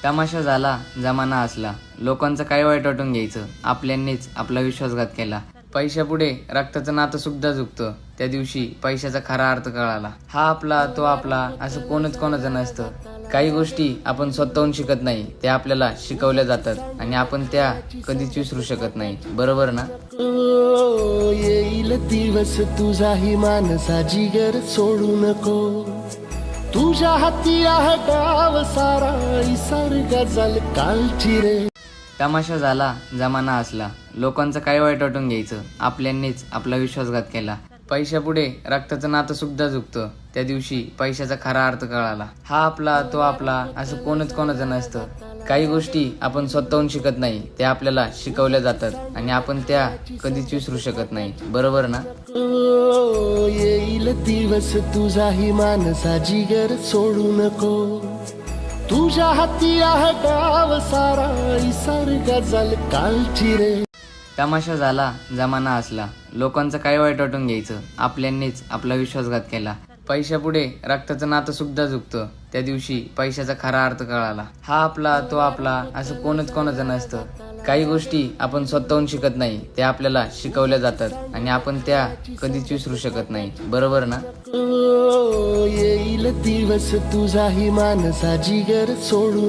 तमाशा झाला, जमाना असला. लोकांचं काय वाईट वाटून घ्यायचं. आपल्यांनीच आपला विश्वासघात केला. पैशापुढे रक्ताचं नातं सुद्धा झुकतं. त्या दिवशी पैशाचा खरा अर्थ कळाला. हा आपला, तो आपला असं कोणच कोणाचं नसतं. काही गोष्टी आपण स्वतःहून शिकत नाही, त्या आपल्याला शिकवल्या जातात आणि आपण त्या कधीच विसरू शकत नाही. बरोबर ना? येईल दिवस तुझाही मानसा जिगर सोडू नको. तुझ्या हाती आहे डाव सारा सारखा झाल कालची रे. तमाशा झाला, जमाना असला. लोकांचं काय वाईट वाटून घ्यायचं. आपल्यांनीच आपला विश्वासघात केला. पैशापुढे रक्ताचं नातं सुद्धा झुकतं. त्या दिवशी पैशाचा खरा अर्थ कळाला. हा आपला, तो आपला असं कोणच कोणाचं नसतं. काही गोष्टी आपण स्वतःहून शिकत नाही, त्या आपल्याला शिकवल्या जातात आणि आपण त्या कधीच विसरू शकत नाही. बरोबर ना? येईल दिवस तुझाही मानसा जिगर सोडू नको. तुझ्या हाती आहे डाव सारा सारखा झाल कालची रे. तमाशा झाला, जमाना असला. लोकांचं काय वाईट वाटून घ्यायचं. आपल्यांनीच आपला विश्वासघात केला. पैशापुढे रक्ताचं नातं सुद्धा झुकतं. त्या दिवशी पैशाचा खरा अर्थ कळाला. हा आपला, तो आपला असं कोणच कोणाचं नसतं. काही गोष्टी आपण स्वतःहून शिकत नाही, त्या आपल्याला शिकवल्या जातात आणि आपण त्या कधीच विसरू शकत नाही. बरोबर ना? येईल दिवस तुझाही मानसा जिगर सोडू